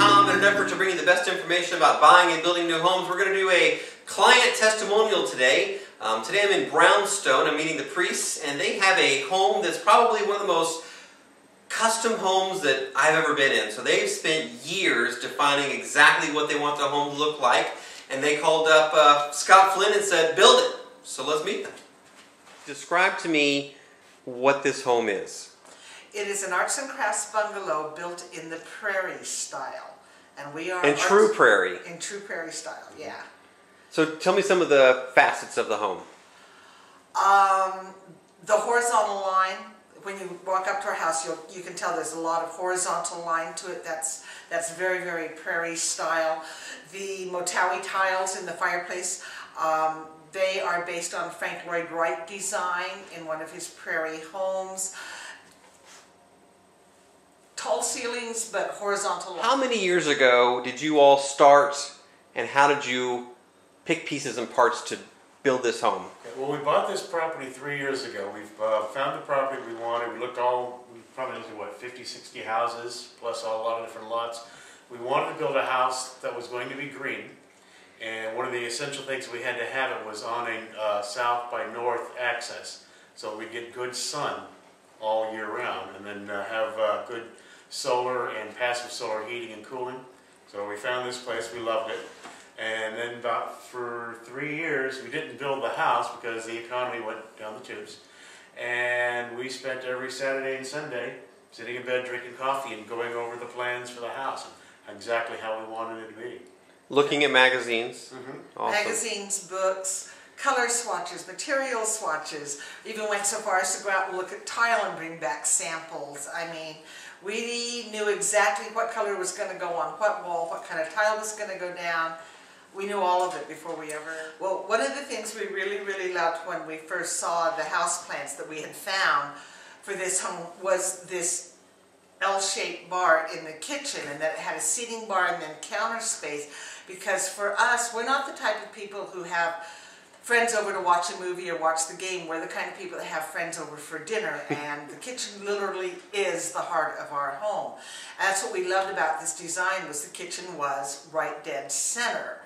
NAHB in an effort to bring you the best information about buying and building new homes. We're going to do a client testimonial today. Today I'm in Brownstone. I'm meeting the priests, and they have a home that's probably one of the most custom homes that I've ever been in. So they've spent years defining exactly what they want their home to look like, and they called up Scott Flynn and said, build it. So let's meet them. Describe to me what this home is. It is an arts and crafts bungalow built in the Prairie style. And we are in true Prairie. In true Prairie style, yeah. So tell me some of the facets of the home. The horizontal line, when you walk up to our house, you can tell there's a lot of horizontal line to it. That's very, very Prairie style. The Motawi tiles in the fireplace, they are based on Frank Lloyd Wright design in one of his Prairie homes. Tall ceilings, but horizontal lines. How many years ago did you all start, and how did you pick pieces and parts to build this home? Okay, well, we bought this property 3 years ago. We've found the property we wanted. We probably looked at what, 50, 60 houses, plus a lot of different lots. We wanted to build a house that was going to be green, and one of the essential things we had to have it was on a south by north access, so we'd get good sun all year round, and then have good solar and passive solar heating and cooling. So we found this place, we loved it. And then about for 3 years, we didn't build the house because the economy went down the tubes. And we spent every Saturday and Sunday sitting in bed drinking coffee and going over the plans for the house and exactly how we wanted it to be. Looking at magazines. Awesome. Magazines, books, color swatches, material swatches. Even went so far as to go out and look at tile and bring back samples. I mean, we knew exactly what color was going to go on what wall, what kind of tile was going to go down. We knew all of it before we ever... Well, one of the things we really, really loved when we first saw the house plans that we had found for this home was this L-shaped bar in the kitchen, and that it had a seating bar and then counter space, because for us, we're not the type of people who have friends over to watch a movie or watch the game. We're the kind of people that have friends over for dinner, and the kitchen literally is the heart of our home. And that's what we loved about this design, was the kitchen was right dead center.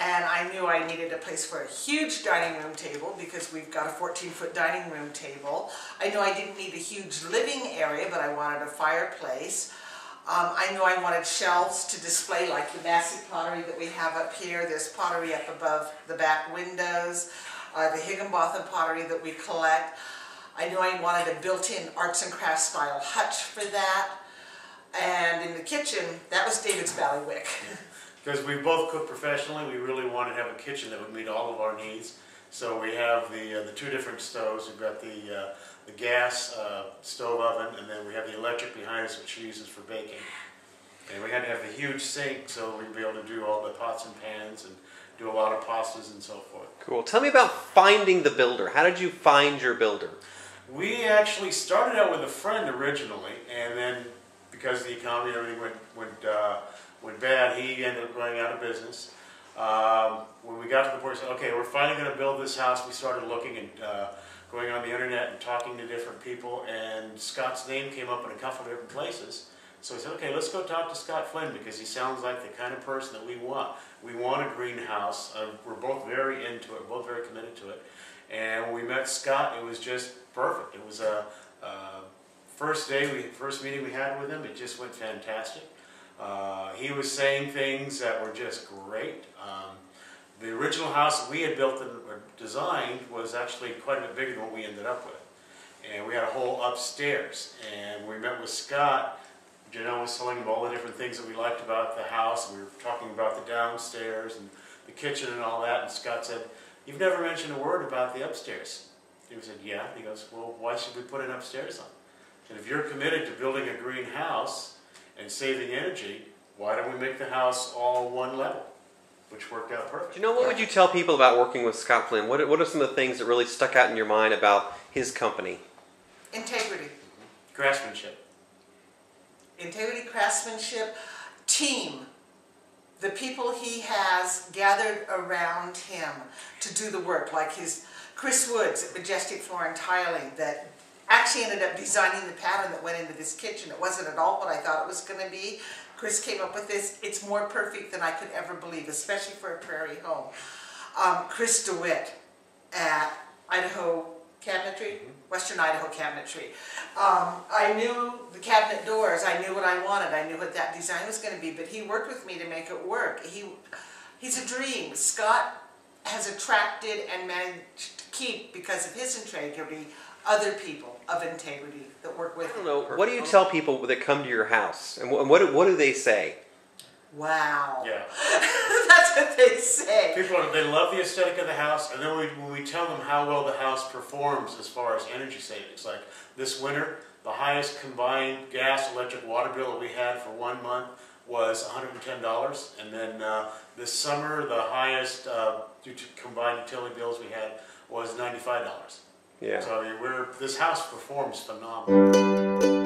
And I knew I needed a place for a huge dining room table because we've got a 14-foot dining room table. I knew I didn't need a huge living area, but I wanted a fireplace. I knew I wanted shelves to display like the massive pottery that we have up here. There's pottery up above the back windows, the Higginbotham pottery that we collect. I knew I wanted a built-in arts and crafts style hutch for that. And in the kitchen, that was David's bailiwick. Because we both cook professionally, we really wanted to have a kitchen that would meet all of our needs. So we have the two different stoves. We've got the gas stove oven, and then we have the electric behind us, which she uses for baking. And we had to have the huge sink so we'd be able to do all the pots and pans and do a lot of pastas and so forth. Cool. Tell me about finding the builder. How did you find your builder? We actually started out with a friend originally, and then because the economy and everything went bad, he ended up going out of business. When we got to the point, we said, okay, we're finally going to build this house. We started looking and going on the internet and talking to different people, and Scott's name came up in a couple of different places. So we said, okay, let's go talk to Scott Flynn, because he sounds like the kind of person that we want. We want a greenhouse. We're both very into it, both very committed to it. And when we met Scott, it was just perfect. It was a first meeting we had with him. It just went fantastic. He was saying things that were just great. The original house that we had built and designed was actually quite a bit bigger than what we ended up with. And we had a whole upstairs. And we met with Scott. Janelle was telling him all the different things that we liked about the house. We were talking about the downstairs and the kitchen and all that. And Scott said, "You've never mentioned a word about the upstairs." He said, "Yeah." He goes, "Well, why should we put an upstairs on? And if you're committed to building a green house and saving energy, why don't we make the house all one level?" Which worked out perfect. What would you tell people about working with Scott Flynn? What are some of the things that really stuck out in your mind about his company? Integrity. Craftsmanship. Integrity, craftsmanship, team. The people he has gathered around him to do the work, like Chris Woods at Majestic Floor and Tiling, that actually ended up designing the pattern that went into this kitchen. It wasn't at all what I thought it was going to be. Chris came up with this. It's more perfect than I could ever believe, especially for a Prairie home. Chris DeWitt at Idaho Cabinetry, Western Idaho Cabinetry. I knew the cabinet doors. I knew what I wanted. I knew what that design was going to be, but he worked with me to make it work. He's a dream. Scott has attracted and managed to keep, because of his integrity, other people of integrity that work with him. I don't know. What do you tell people that come to your house, and what do they say? Wow. Yeah. That's what they say. People, they love the aesthetic of the house, and then when we tell them how well the house performs as far as energy savings, like this winter, the highest combined gas, electric, water bill that we had for 1 month was $110, and then this summer the highest combined utility bills we had was $95. Yeah. So I mean, this house performs phenomenally.